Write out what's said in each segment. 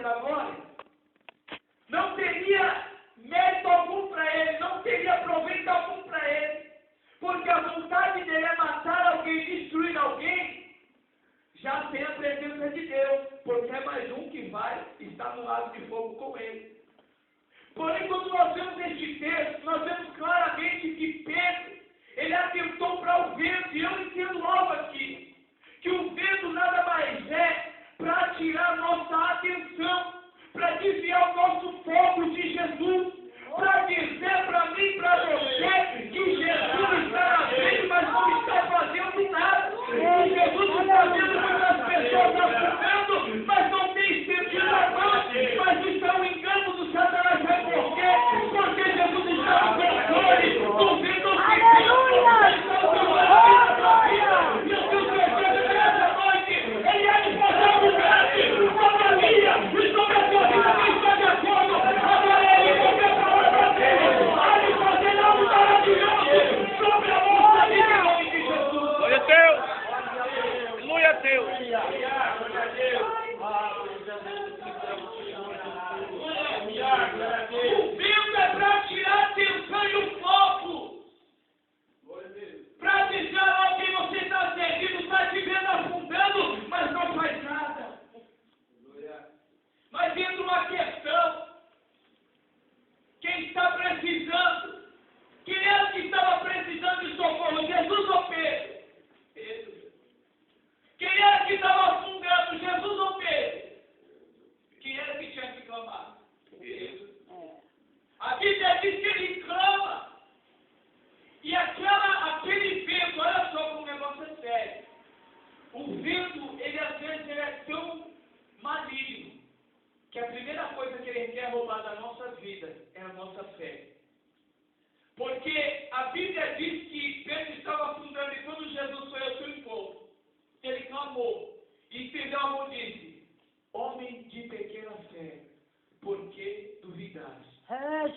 da glória. Não teria mérito algum para ele, não teria proveito algum para ele, porque a vontade dele é matar alguém, destruir alguém, já sem a presença de Deus, porque é mais um que vai estar no lago de fogo com ele. Porém, quando nós vemos este texto, nós vemos claramente que Pedro, ele atentou para o vento, e eu entendo logo aqui, que o vento nada mais é para tirar nossa atenção, para desviar o nosso foco de Jesus, para dizer para mim e para você que Jesus está na frente, mas não está fazendo nada. Que Jesus está vendo muitas pessoas afundando, mas não tem estendido a mão. Mas isso é um engano do Satanás. Sabe por quê? Porque Jesus está no controle do vento do ele é responsável sobre a minha e sobre a sua vida. Quem está de acordo? Agora ele vai falar para ele fazer algo maravilhoso sobre a nossa vida em nome de Jesus. Glória a Deus. Aleluia a Deus. O vento é para tirar a atenção e o foco. Para dizer a quem você está servindo, está te vendo afundando, mas não faz nada. Mas entra uma questão. Quem está precisando? Quem é o que estava precisando de socorro? Jesus ou Pedro? Pedro. Quem era que estava afundando? Jesus ou Pedro? Quem era que tinha que clamar? Pedro. A Bíblia diz que ele clama. E aquele vento, olha só como o negócio é sério. O vento, ele às vezes ele é tão maligno, que a primeira coisa que ele quer roubar da nossa vida é a nossa fé. Porque a Bíblia diz que Pedro estava afundando e quando Jesus foi ao seu encontro, ele clamou e estendeu a mão e disse: homem de pequena fé, por que duvidaste?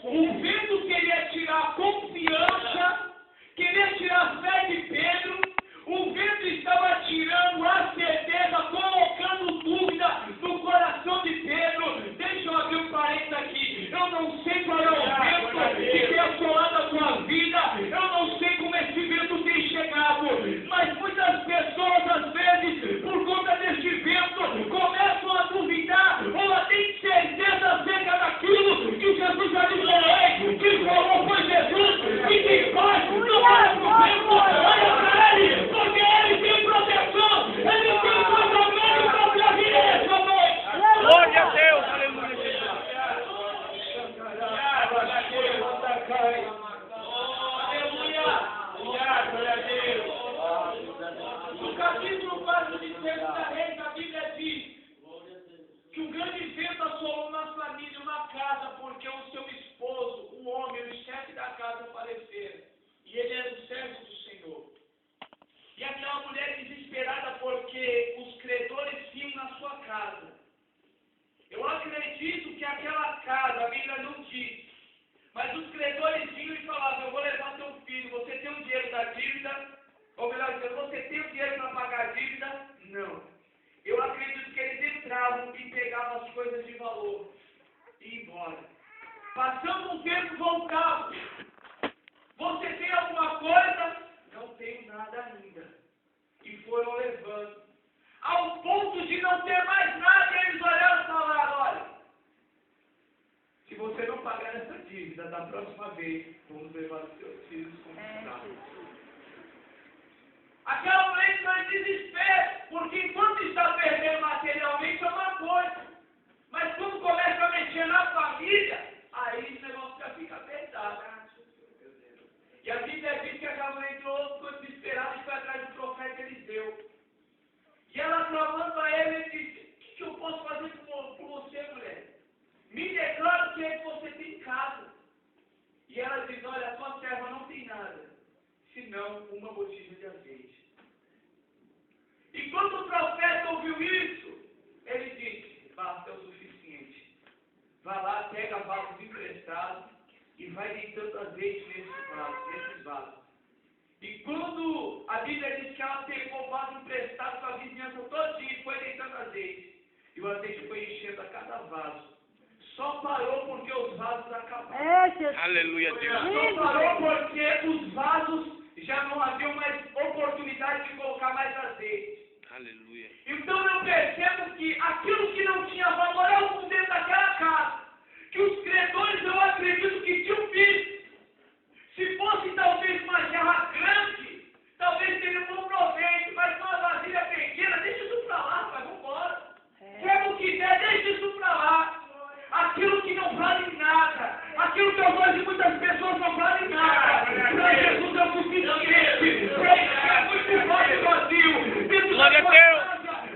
O vento queria tirar a confiança, queria tirar a fé de Pedro. O vento estava tirando a certeza, colocando dúvida no coração de Pedro. Deixa eu abrir um parênteses aqui. Eu não sei qual é o vento que tem assolado a tua vida. Eu não sei como esse vento tem chegado. Mas muitas pessoas, às vezes, por conta deste vento, começam a duvidar ou a ter certeza acerca daquilo que Jesus já lhe falou. Que falou foi Jesus. Que tem paz no próximo tempo. Olha para ele. Porque ele tem proteção, ele tem coisa grande para a tua vida essa noite. Glória a Deus. Aleluia. No capítulo 4 de 2 Reis, a Bíblia diz que um grande vento assolou uma família, uma casa, porque o seu esposo, o homem, o chefe da casa faleceram. E ele era o servo do Senhor. E aquela mulher desesperada porque os credores vinham na sua casa. Eu acredito que aquela casa, a Bíblia não diz, mas os credores vinham e falavam: eu vou levar seu filho, você tem o dinheiro da dívida? Ou melhor dizendo, você tem o dinheiro para pagar a dívida? Não. Eu acredito que eles entravam e pegavam as coisas de valor e iam embora. Passando um tempo, voltavam. Você tem alguma coisa? Não tenho nada ainda. E foram levando. Ao ponto de não ter mais nada, eles olharam e falaram: olha, se você não pagar essa dívida, da próxima vez, vamos levar os seus filhos como escravos. Aquela mulher está em desespero, porque enquanto está perdendo materialmente é uma coisa. Mas quando começa a mexer na família, aí o negócio já fica pesado. E a Bíblia diz que aquela mulher entrou, ficou desesperada e foi atrás do profeta Eliseu. E ela clamando a ele, ele disse: o que eu posso fazer por você, mulher? Me declara o que é que você tem em casa. E ela diz: olha, a tua serva não tem nada, senão uma botija de azeite. E quando o profeta ouviu isso, ele disse: basta, é o suficiente. Vai lá, pega vasos emprestados e vai deitando azeite nesses vasos. E quando a Bíblia diz que ela pegou o vaso emprestado com a vizinhança todinha e foi deitando azeite, e o a gente foi enchendo a cada vaso. Só parou porque os vasos acabaram. Aleluia, Deus. Só parou porque os vasos já não haviam mais oportunidade de colocar mais azeite. Aleluia. Então eu percebo que aquilo que não tinha valor algum dentro daquela casa, que os credores eu acredito que tinham visto, se fosse talvez uma jarra grande, talvez teria um proveito, mas uma vasilha pequena, deixa isso pra lá, vai, vambora. Quer o que der, deixa isso pra lá. Aquilo que não vale nada, aquilo que aos olhos de muitas pessoas não vale nada, para Jesus é o suficiente, para encher muito forte vazio. Glória a Deus.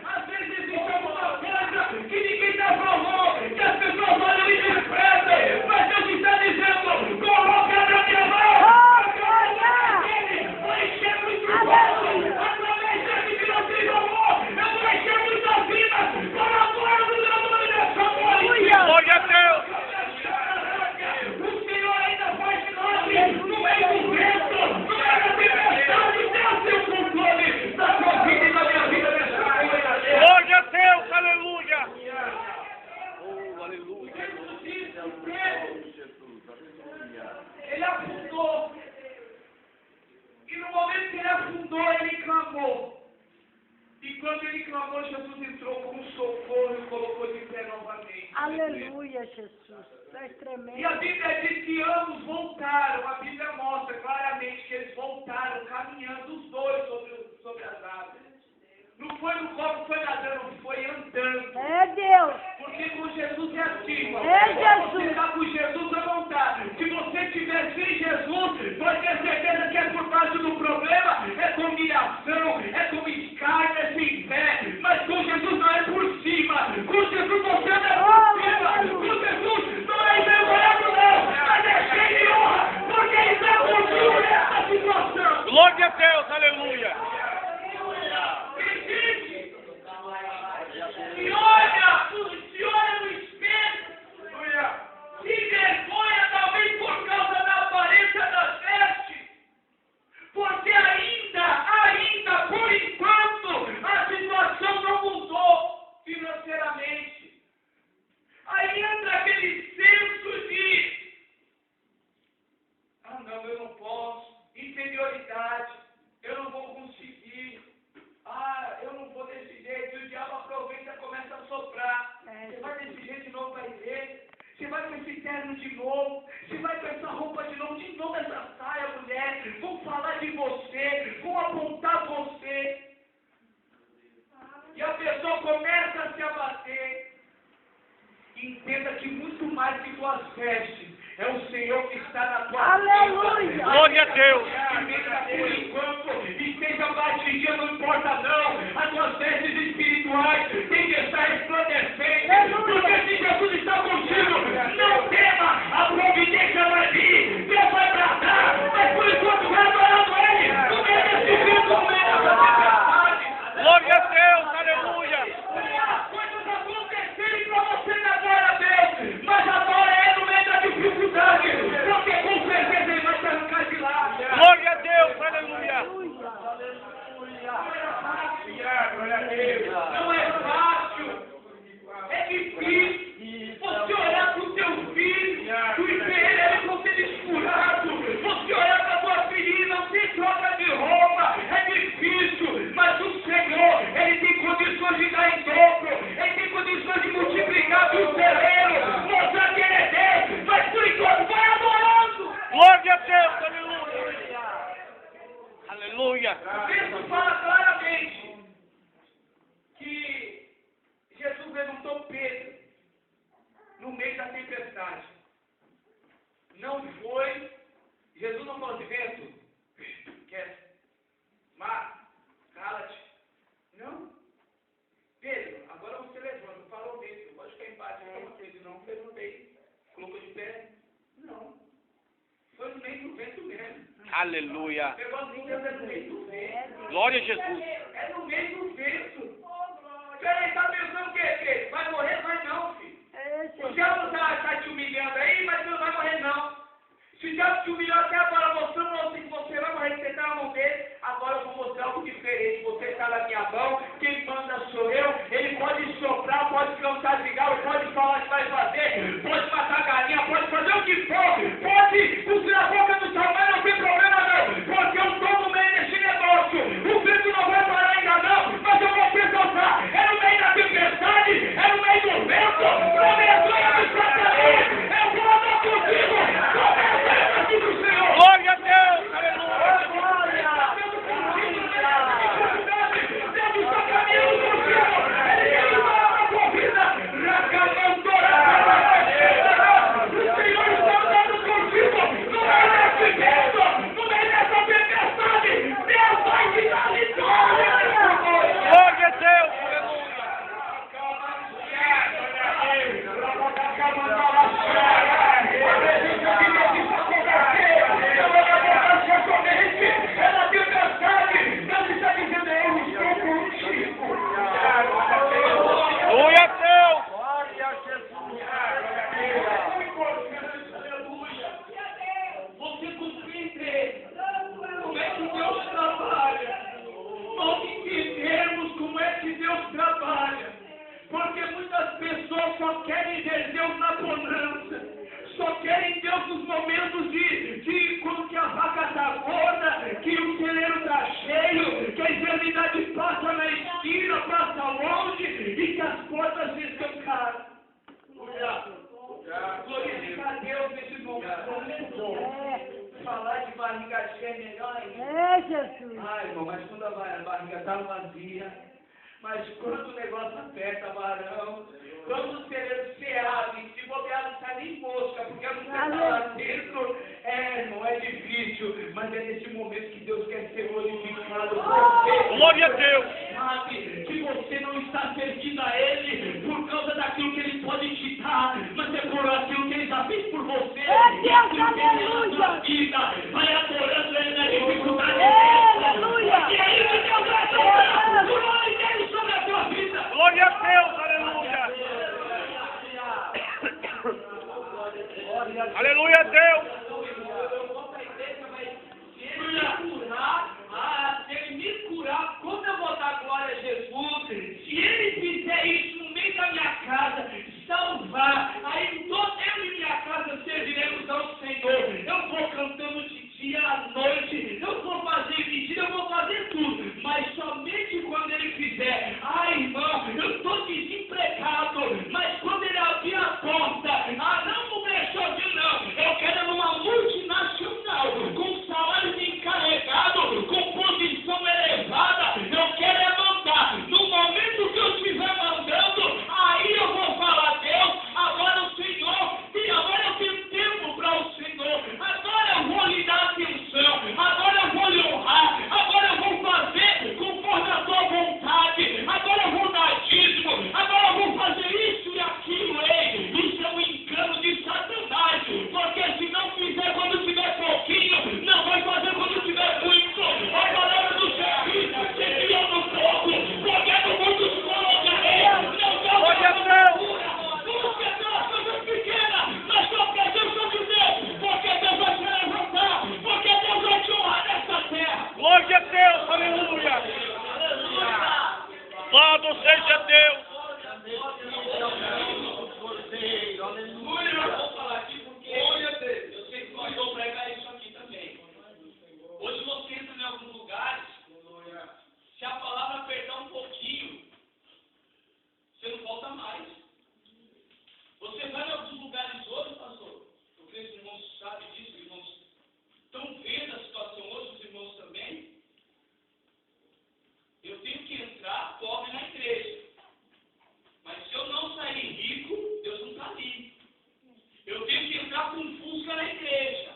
Às vezes existe alguma coisa que ninguém dá valor, que as pessoas olham e desprezam, mas Deus está dizendo, coloca na minha mão, vai encher muito forte, através desse que não tem valor, eu vou encher muitas vidas, para a glória do meu nome nessa noite. Glória a Deus. O Senhor ainda faz milagre no meio do vento, no meio da tempestade, Deus tem o controle da sua vida e da minha vida nessa noite. Glória a Deus. Aleluia. Oh, aleluia. Ele afundou. E no momento que ele afundou, ele clamou. E quando ele clamou, Jesus entrou com um socorro e colocou de pé novamente. Aleluia, Jesus. É tremendo. E a Bíblia diz que ambos voltaram. A Bíblia mostra claramente que eles voltaram caminhando os dois sobre as águas. Não foi no corpo, foi nadando, foi andando. É Deus. Porque com Jesus é assim, É Jesus. Você está com Jesus à vontade. Se você estiver sem Jesus, pode ter certeza que é por parte do problema, é com humilhação, é com escárnio, é sem fé. Mas com Jesus não é por cima. Com Jesus você não é por cima. Com Jesus não é envergonhado não, mas é cheio de honra, porque ele está contigo nessa situação. Glória a Deus. Aleluia. Se olha no espelho, se vergonha talvez por causa da aparência das vestes, porque ainda, por enquanto, a situação não mudou financeiramente. Aí entra aquele senso de, não, eu não posso, inferioridade, eu não vou conseguir. Eu não vou desse jeito, e o diabo aproveita e começa a soprar. Você vai desse jeito de novo para a igreja, você vai com esse terno de novo, você vai com essa roupa de novo essa saia, mulher, vão falar de você, vão apontar você. E a pessoa começa a se abater. Entenda que muito mais que tuas vestes, é o Senhor que está na tua Aleluia. vida. Glória a Deus. Por enquanto, esteja baixinha, não importa não. As tuas vestes espirituais têm que estar resplandecendo. Porque se Jesus está contigo, não tema, a providência vai vir, Deus vai tratar. Mas por enquanto vai adorando Ele. No meio desse vento, no meio dessa tempestade. Glória a Deus. Aleluia. As coisas acontecerem para você na glória a Deus. Mas adora Ele no meio da dificuldade. Porque com certeza Ele vai te arrancar de lá. Glória a Deus. Aleluia. Não é fácil, é difícil. Você olhar para o teu filho, tu e ver ele com ele escurado, você olhar para a tua filhinha, não tem troca de roupa, é difícil, mas o Senhor, Ele tem condições de dar em dobro, Ele tem condições de multiplicar o terreno, mostrar que Ele é Deus, mas por enquanto vai adorando. Glória a Deus. Aleluia. Aleluia. O texto fala claramente que Jesus levantou Pedro no meio da tempestade. Não foi, Jesus não falou de vento, quieto, mar, cala-te. Não. Pedro, agora você levanta, falou mesmo, pode ficar em paz. Pedro não levantei, colocou de pé. Não. Foi no meio do vento mesmo. Aleluia. Pegou assim, Deus é no meio do vento. Glória a Jesus. É no meio do vento. Peraí, tá pensando o quê, Pedro? Vai morrer? Vai não, filho. O diabo tá te humilhando aí, mas você não vai morrer não. Se o diabo te humilhou até agora mostrando assim que você vai morrer, que você está na mão dele, agora eu vou mostrar algo diferente. Você está na minha mão, quem manda sou eu. Ele pode soprar, pode só querem ver Deus na bonança. Só querem Deus nos momentos de quando que a vaca está gorda, que o celeiro está cheio, que a enfermidade passa na esquina, passa longe e que as portas se escancaram. Glorificar a Deus nesse momento. Falar de barriga cheia é melhor ainda. É, Jesus. Ai, irmão, mas quando a barriga está vazia, mas quando o negócio aperta, varão, quando o celeiro se abre, se bobear não sai nem mosca, porque não está lá dentro, irmão, é difícil, mas é nesse momento que Deus quer ser glorificado. Glória a Deus. Sabe que você não está servindo a Ele por causa daquilo que Ele pode te dar, mas é por aquilo que Ele já fez por você. Deus, e aquilo que Ele fez na aleluia. sua vida. Vai adorando Ele na dificuldade. Aleluia. E é isso que Deus vai fazer. O nome dele sobre a tua vida. Glória a Deus, aleluia. Aleluia a Deus. Se Ele me curar, como eu vou dar glória a Jesus? Se Ele fizer isso no meio da minha casa, salvar, aí eu e minha casa serviremos ao Senhor. Eu vou cantando de dia à noite, eu vou fazer vigília, eu vou fazer tudo, mas somente quando Ele fizer. Ai, irmão, eu estou desempregado, mas quando Ele abrir a porta, não no brechózinho não, eu quero uma multinacional, com salário de encarregado, com posição elevada, eu quero mandar. No momento que eu estiver mandando, aí eu vou falar, Deus, agora o Senhor, e agora eu tenho tempo para o Senhor, agora eu vou lhe dar atenção, agora eu vou lhe honrar, agora eu vou fazer conforme a tua vontade, agora eu vou dar dízimo, agora eu vou fazer isso e aquilo, isso é um engano de Satanás, porque se não fizer quando tiver pouquinho, não vai fazer quando tiver muito. A palavra do Senhor, se criou no fogo, pegando muitos colocarei, não Glória a Deus. busca aquelas coisas pequenas, mas só presença de Deus, porque Deus vai te levantar, porque Deus vai te honrar nessa terra. Glória a Deus, aleluia. Louvado seja Deus. Aleluia, eu vou falar aqui porque eu sei que nós vamos pregar isso aqui também. Hoje você entra em alguns lugares, se a palavra apertar um pouquinho, você não volta mais. Você vai em alguns lugares hoje, pastor, eu creio que os irmãos sabem disso, os irmãos estão vendo a situação hoje, os irmãos também. Eu tenho que entrar pobre na igreja. Mas se eu não sair rico, Deus não está ali. Eu tenho que entrar com fusca na igreja.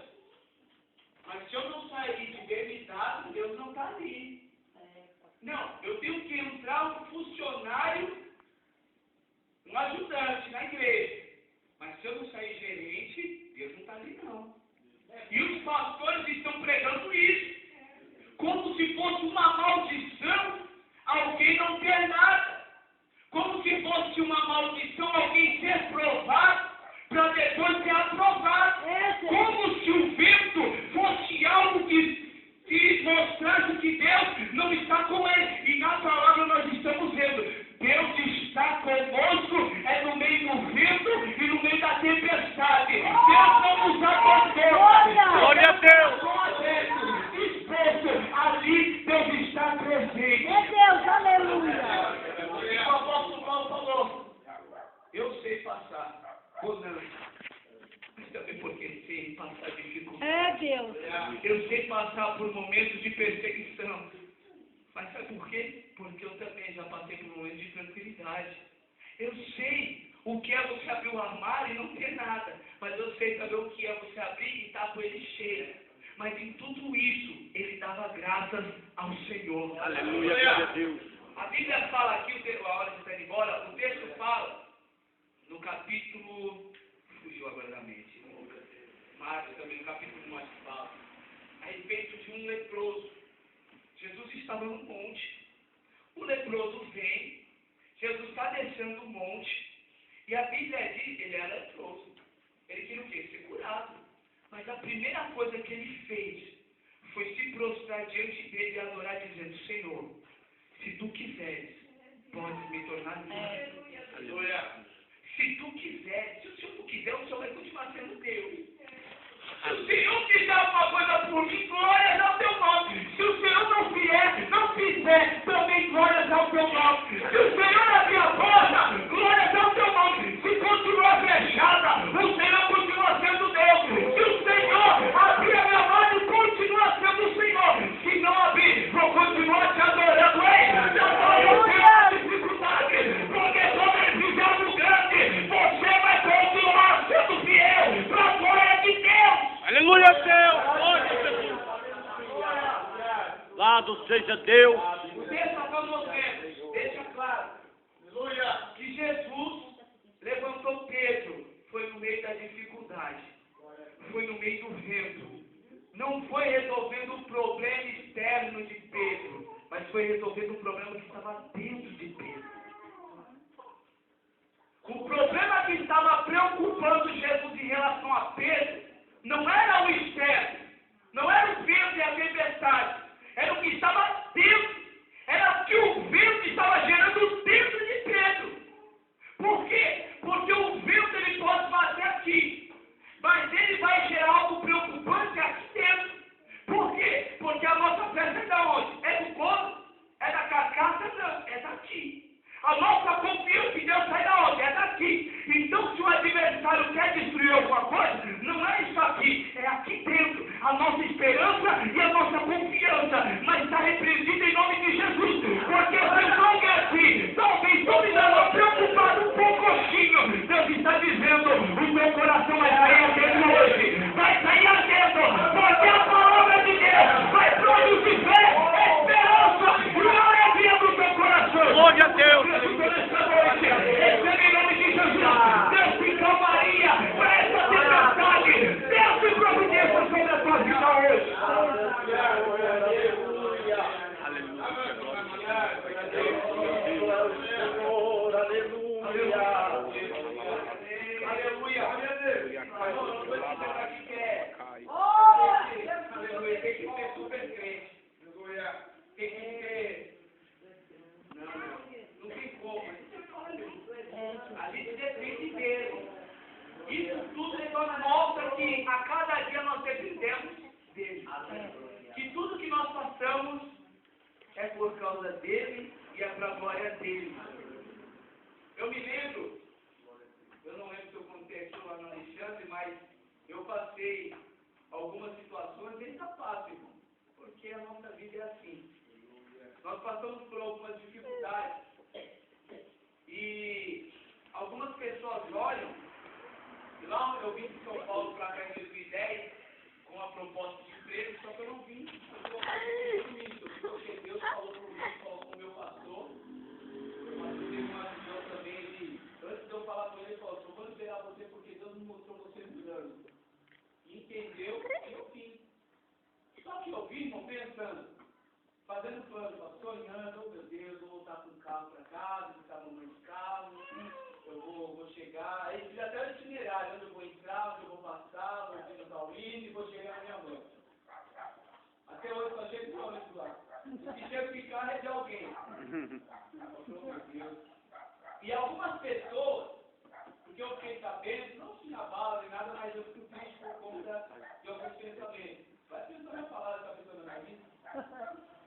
Mas se eu não sair de bebidado, Deus não está ali. Não, eu tenho que entrar um funcionário, um ajudante na igreja. Mas se eu não sair gerente, Deus não está ali não. E os pastores estão pregando isso. Como se fosse uma maldição alguém não ter nada. Como se fosse uma maldição alguém ser provado para depois ser aprovado. Como se o vento fosse algo que mostrasse que Deus não está com ele. E na palavra nós estamos vendo, Deus está conosco, é no meio do vento e no meio da tempestade. Deus não nos abandona. Glória a Deus. Exposto, ali Deus está presente. Meu Deus, aleluia. O apóstolo Paulo falou, eu sei passar bonança, mas também porque sei passar dificuldade. É, Deus. Eu sei passar por momentos de perseguição. Mas sabe por quê? Porque eu também já passei por momentos de tranquilidade. Eu sei o que é você abrir o armário e não ter nada. Mas eu sei também o que é você abrir e estar com ele cheio. Mas em tudo isso, ele dava graças ao Senhor. Aleluia, glória a Deus. A Bíblia fala aqui, a hora de estar indo embora, o texto fala, no capítulo, fugiu agora da mente, Marcos também, no capítulo 9 fala, a respeito de um leproso. Jesus estava no monte, o leproso vem, Jesus está descendo o monte, e a Bíblia diz, ele era leproso, ele queria o quê? Ser curado. Mas a primeira coisa que ele fez foi se prostrar diante dele e adorar, dizendo, Senhor, se tu quiseres, podes me tornar livre. Se tu quiser, se o Senhor não quiser, o Senhor vai continuar sendo Deus. Se o Senhor fizer alguma coisa por mim, glórias ao teu nome. Se o Senhor não fizer, também glórias ao teu nome. Se o Senhor abrir a porta, glórias ao teu nome. Se continuar fechada, o Senhor continua sendo Deus. Se o Senhor abrir a minha mão, continua sendo o Senhor. Se não abrir, vou continuar te adorando. Ei, não tenho dificuldade, porque quando ele fizer algo grande, você vai continuar sendo fiel para a glória de Deus. Aleluia, Deus! Glória a Jesus! Louvado seja Deus! O texto está para nós deixa claro, aleluia, que Jesus levantou Pedro, foi no meio da dificuldade, foi no meio do vento, não foi resolvendo o problema externo de Pedro, mas foi resolvendo o problema que estava dentro de Pedro. O problema que estava preocupando Jesus em relação a Pedro não era o externo, não era o vento e a tempestade, era o que estava dentro, era o que o vento estava gerando dentro de Pedro. Por quê? Porque o vento ele pode bater aqui, mas ele vai gerar algo preocupante aqui dentro. Por quê? Porque a nossa fé é da onde? É do corpo? É da carcaça? Não, é daqui. A nossa confiança em Deus sai da onde? É daqui. Então, se o adversário quer destruir alguma coisa, não é isso aqui, é aqui dentro. A nossa esperança e a nossa confiança, mas está repreendida em nome de Jesus. Porque Deus não quer assim. Talvez tu me dando preocupado um pouquinho. Deus está dizendo, o teu coração vai sair ardendo hoje. Vai sair ardendo, porque a palavra de Deus vai produzir fé, esperança, glória dentro do teu coração. Glória a Deus! Em nome de Jesus, Deus te calmaria para essa tempestade. Deus te providencia sobre a tua vida hoje. Tem que ser super crente. Tem que ser. Não tem como. A gente depende dele. Isso tudo nos mostra que a cada dia nós dependemos dele. Que tudo que nós passamos é por causa dele e é para a glória dele. Eu me lembro, eu não lembro se eu contei aqui lá no Alexandre, mas eu passei algumas situações e ainda passo, irmão, porque a nossa vida é assim. Nós passamos por algumas dificuldades e algumas pessoas olham, e lá eu vim de São Paulo para cá em 2010 com uma proposta de emprego, só que eu não vim porque Deus falou comigo, falou com o meu pastor. O pastor teve uma visão também, antes de eu falar com ele, ele falou, eu vou esperar você porque Deus me mostrou você mudando. E entendeu e eu vim. Só que eu vim, irmão, pensando, fazendo plano, sonhando, oh meu Deus, vou voltar com o carro para casa, ficar no meu carro, eu vou chegar, aí fiz até o itinerário, onde eu vou entrar, onde eu vou passar, vou vir no Tauíno e vou chegar na minha mãe. Até hoje só chego no ônibus lá. Se chego de carro é de alguém. Oh meu Deus. E algumas pessoas, porque eu fiquei sabendo, não se abala nem nada, mas eu fico triste por conta de alguns pensamentos. Vai pensar minha palavra, está pensando na vida?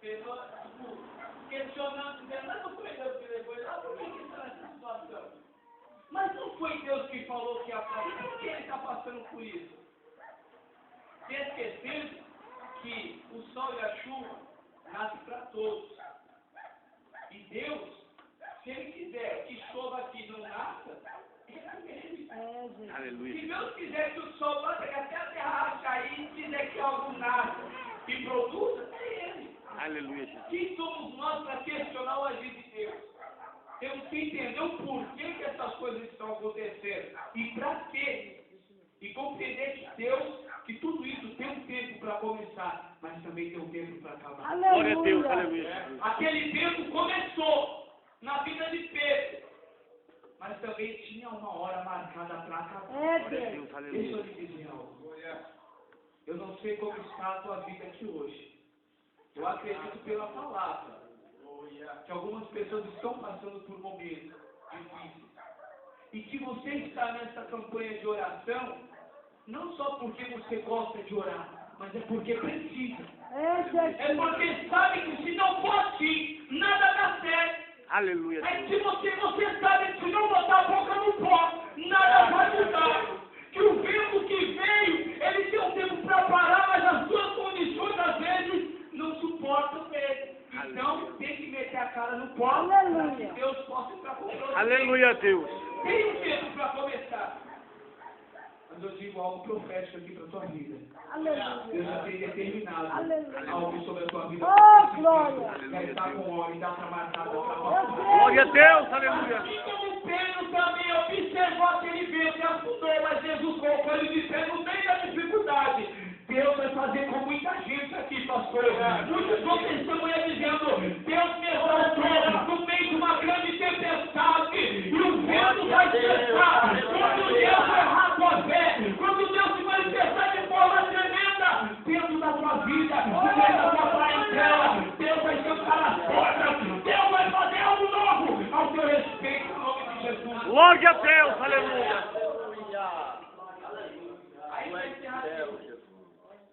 Pessoa, questionando, mas não foi Deus que levou ele lá, por que ele está nessa situação? Mas não foi Deus que falou que ia passar, por que ele está passando por isso? Se esquecendo que o sol e a chuva nascem para todos. E Deus, se Ele quiser que chova aqui não nasça, Aleluia. se Deus quiser que o sol bata até a terra cair e quiser que algo nasça e produza, é Ele. Aleluia, Jesus. Quem somos nós para questionar o agir de Deus? Temos que entender o porquê que essas coisas estão acontecendo e para quê. E compreender que Deus, que tudo isso tem um tempo para começar, mas também tem um tempo para acabar. Glória a Deus, aleluia. Aquele tempo começou na vida de Pedro, mas também tinha uma hora marcada para acabar. Glória a Deus, Deixa aleluia. eu lhe dizer algo. Eu não sei como está a tua vida aqui hoje. Eu acredito pela palavra que algumas pessoas estão passando por momentos difíceis. e que você está nessa campanha de oração, não só porque você gosta de orar, mas é porque precisa. É porque sabe que se não for assim, nada dá certo. Aleluia. É que você sabe que se não botar a boca no pó, nada vai mudar. Que o vento que veio, ele tem um tempo para parar, mas as suas condições às vezes não suportam ele. Então tem que meter a cara no pó para que Deus possa entrar com você. Aleluia, Deus. Tem um tempo para começar. Mas eu digo algo profético aqui para a tua vida. Deus já tem determinado algo sobre a tua vida. Oh, glória. Já está com óleo, data marcada. Glória a Deus, aleluia. Assim como Pedro também observou aquele vento e afundou, mas Jesus colocou ele de pé no meio da dificuldade. Deus vai fazer com muita gente aqui, pastor. Muitos vão testemunhar dizendo: Deus me exaltou no meio de uma grande tempestade e o vento vai cessar. Quando Deus honrar a tua fé, quando Deus se manifestar de forma tremenda dentro da tua vida, no meio da tua parentela, Deus vai sentar as portas. Deus vai fazer algo novo ao teu respeito, no nome de Jesus. Glória a Deus, aleluia. Aí vai encerrar aqui.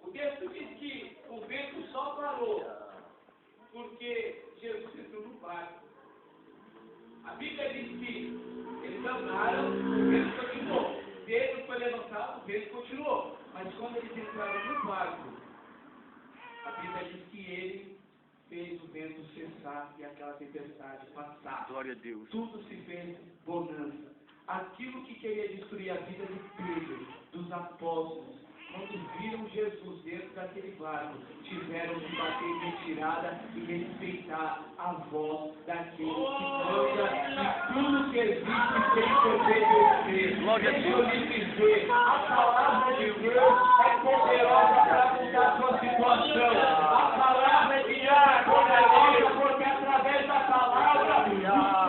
O texto diz que o vento só parou porque Jesus entrou no barco. A Bíblia diz que eles andaram, o vento continuou. Pedro foi levantado, o vento continuou. Mas quando eles entraram no barco, a Bíblia diz que ele fez o vento cessar e aquela tempestade passar. Glória a Deus. Tudo se fez bonança. Aquilo que queria destruir a vida de Pedro, dos apóstolos, quando viram Jesus dentro daquele barco, tiveram que bater em retirada e respeitar a voz daquele que manda e tudo que existe tem que obedecer. Deixa eu lhe dizer, a palavra de Deus é poderosa para mudar a sua situação. A palavra de Deus é poderosa porque através da palavra o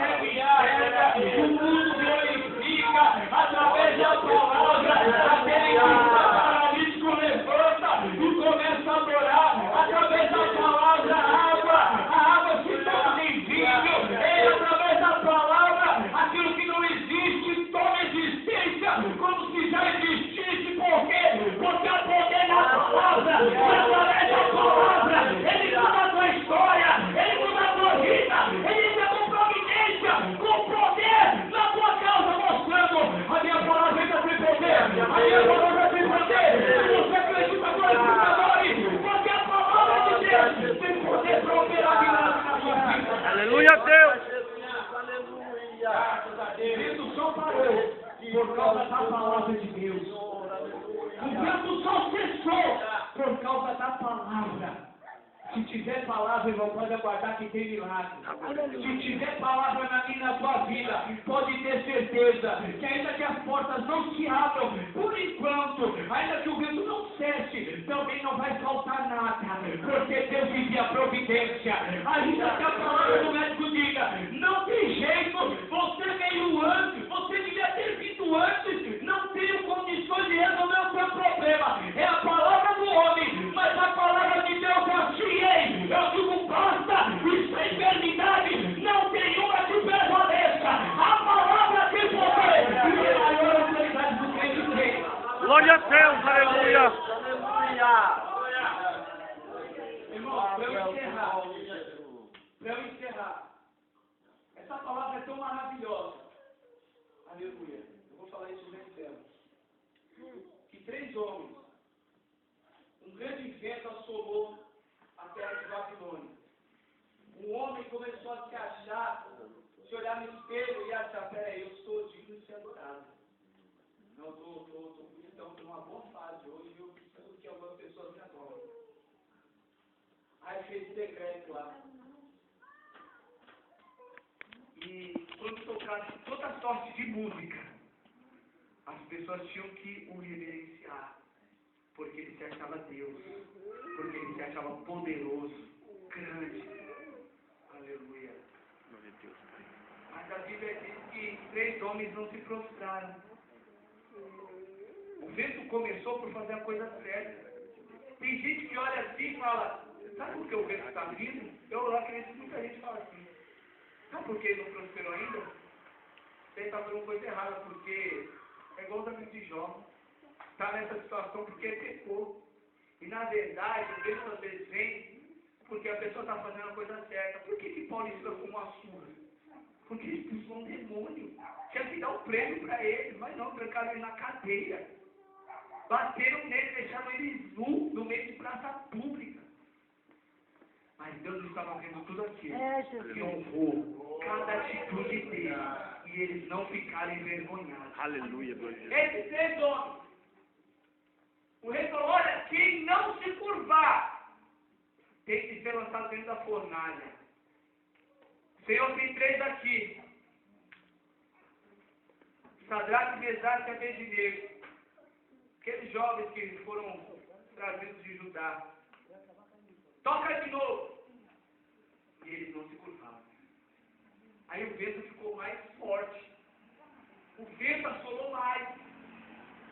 céu e a terra, o mundo glorifica, através da palavra, aquele que levanta e começa a adorar através da palavra, a água se torna em vinho, e através da palavra, aquilo que não existe toma existência, como se já existisse, por quê? Porque há poder na palavra, e através da palavra, ele muda a tua história, ele muda a tua vida, ele está com providência, com poder na tua causa, mostrando a minha palavra ainda tem poder, a minha palavra tem poder. Você acredita agora, porque a palavra de Deus tem poder para operar milagres na sua vida. Aleluia, Deus. Graças a Deus. O vento só parou por causa da palavra de Deus. O vento só cessou por causa da palavra. Se tiver palavra, irmão, pode aguardar que tem milagre. Se tiver palavra na minha e na tua vida, pode ter certeza que ainda que as portas não se abram, por enquanto, ainda que o vento não cesse, também não vai faltar nada, porque Deus envia providência. Ainda que a palavra do médico diga: não tem jeito, você veio antes, você devia ter vindo antes, não tenho condições de resolver o seu problema. É a palavra do homem, mas a palavra de Deus é assim. Eu digo: basta, isso é eternidade, não tem uma que permaneça. A palavra tem poder, e é a maior autoridade do crente tem. Glória a Deus, aleluia. Irmão, para eu encerrar, essa palavra é tão maravilhosa. Aleluia. Eu vou falar isso bem sério. Que 3 homens, um grande vento assolou a terra de Babilônia. Um homem começou a se achar, se olhar no espelho e achar: peraí, eu estou digno de ser adorado. Não, estou bonitão, estou numa boa fase hoje, eu preciso que algumas pessoas me adorem. Aí fez decreto lá. E quando tocasse toda sorte de música, as pessoas tinham que o reverenciar, porque ele se achava Deus, porque ele se achava poderoso, grande. Aleluia. Mas a Bíblia diz que 3 homens não se prostraram. O vento começou por fazer a coisa certa. Tem gente que olha assim e fala: sabe por que o vento está vindo? Eu acredito que muita gente fala assim: sabe por que ele não prosperou ainda? você está fazendo coisa errada, porque é igual o amigo de Jó. Está nessa situação porque pecou. E na verdade, Deus às vezes vem porque a pessoa está fazendo a coisa certa. Por que Paulo explicou com uma surra? Porque ele expulsou um demônio. Tinha que dar um prêmio para ele, mas não, trancaram ele na cadeia. Bateram nele, deixaram ele nu no meio de praça pública. Mas Deus estava vendo tudo aquilo. E honrou cada atitude dele. E eles não ficaram envergonhados. Aleluia, glória a Deus. Esses 3 homens. O rei falou, olha, quem não se curvar tem que ser lançado dentro da fornalha. Senhor, tem 3 aqui. Sadraque, Mesaque e Abednego. Aqueles jovens que foram trazidos de Judá. Toca de novo. E eles não se curvaram. Aí o vento ficou mais forte. O vento assolou mais.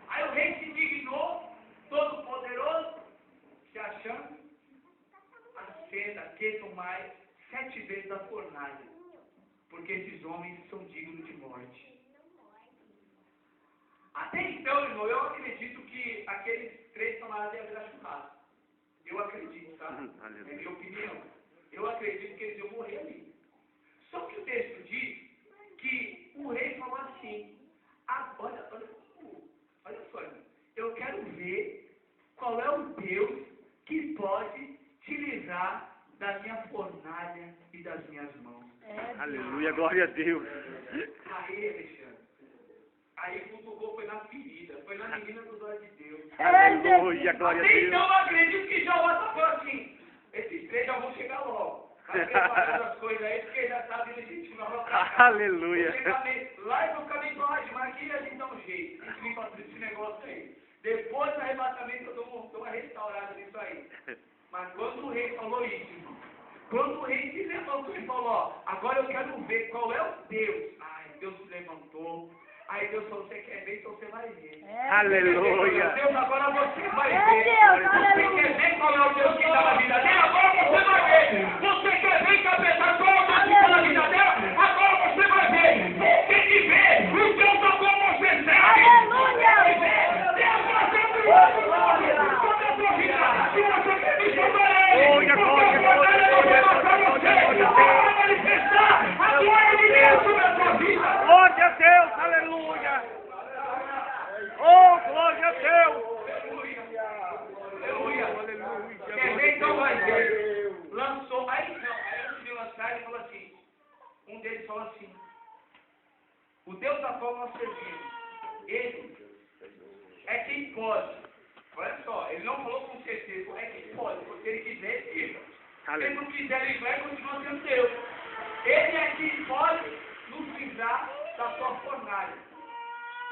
Aí o rei se indignou, todo poderoso, se achando, acenda, aqueçam mais 7 vezes a fornalha. Porque esses homens são dignos de morte. Até então, irmão, eu acredito que aqueles 3 camaradas iam virar churrasco. Eu acredito, tá? É minha opinião. Eu acredito que eles iam morrer ali. Só que o texto diz que o rei falou assim, olha só, eu quero ver qual é o Deus que pode te livrar da minha fornalha e das minhas mãos. Aleluia, glória a Deus. Aí, Alexandre, aí cutucou, foi na ferida, foi na menina dos olhos de Deus. Aleluia, glória a Até Deus. então eu acredito que Jeová está falando assim, esses 3 já vão chegar logo. Vai preparando as coisas aí, porque já está legítimo, vamos pra cá. Aleluia. Lá eu vou caminho para lá, mas aqui a gente dá um jeito. A gente vem fazer esse negócio aí. Depois do arrebatamento eu dou uma restaurada nisso aí. Mas quando o rei falou isso, irmão, quando o rei se levantou e falou, ó, agora eu quero ver qual é o Deus. Ai, Deus se levantou. Aí Deus falou, você quer ver, então você vai ver. Aleluia. Deus, agora você vai É ver. Deus, Você aleluia. quer ver qual é o Deus que está na vida dela? Agora você vai ver. Você quer ver que a pessoa qual é o Deus que está na vida dela? Agora você vai ver. Você tem que ver o Deus da qual você serve. Aleluia. Deus fazendo isso sobre a sua vida. Se você quer me chamar ele, você vai manifestar a glória de Deus sobre a sua vida. Glória a Deus, aleluia. Oh, glória a Deus. Aleluia. Quer ver, então vai ver. Lançou, aí antes de lançar, ele falou assim, um deles falou assim, o Deus da qual nós servimos, ele é quem pode. Olha só, ele não falou com certeza, é quem pode, porque se ele quiser, ele tira. Se ele não quiser, ele vai continuar sendo Deus. Ele é quem pode nos livrar da sua fornalha.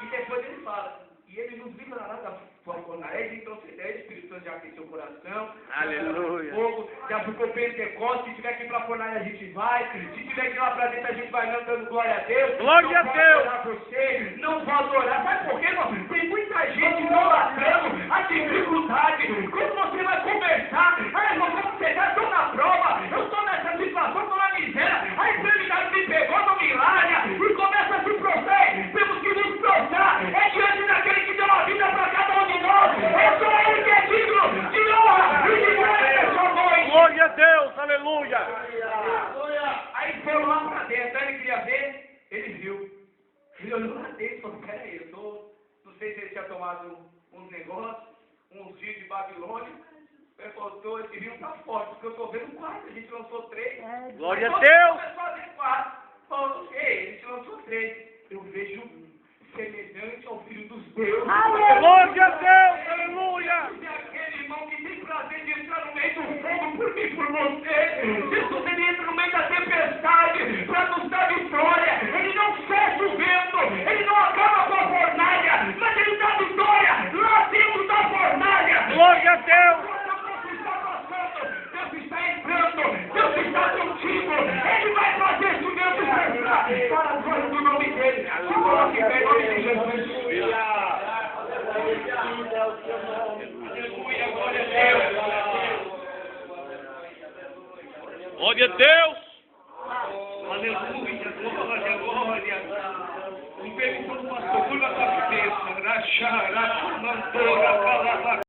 E depois ele fala, e ele nos livrará da sua fornalha. Então, se der, o Espírito Santo já aqueceu o coração. Aleluia. Fogo, já ficou Pentecostes. Se tiver que ir para a fornalha, a gente vai. Se tiver que ir lá para dentro, a gente vai dando glória a Deus. Glória a Deus. Não vai você, não vai adorar. Sabe por quê, irmão? Tem muita gente idolatrando a dificuldade. Quando você vai conversar, ai, irmão, como você está? Eu estou na prova, eu estou nessa situação, estou na miséria. A enfermidade me pegou, não me larga. E começa a se prostrar. Temos que nos prostrar. É diante daquele que deu a vida para cada um de nós. É só ele que é digno de honra e de glória, sua voz. Glória a Deus, aleluia. Aí foi lá para dentro, aí ele queria ver, ele viu. Ele olhou lá dentro e falou, peraí, não sei se ele tinha tomado uns negócios, uns dias de Babilônia. Ele falou, esse vinho tá forte, porque eu estou vendo 4, a gente lançou 3. Glória a Deus. Começou a ver 4. Falou, ei, a gente lançou 3. Eu vejo um semelhante ao Filho dos deuses. Glória a Deus, aleluia. É aquele irmão que tem prazer de entrar no meio do fogo por mim e por você. Jesus, ele entra no meio da tempestade para nos dar vitória. Ele não fecha o vento, ele não acaba com a fornalha, mas ele dá vitória lá dentro da fornalha. Glória a Deus. Deus está entrando, Deus está contigo. Ele vai fazer esse vento cessar para a glória do nome dele. Se coloque em nome de Jesus. Aleluia, glória a Deus. Glória a Deus. Aleluia, glória, glória. Pega todo pastor, curva a tua cabeça. Rachar, mandou,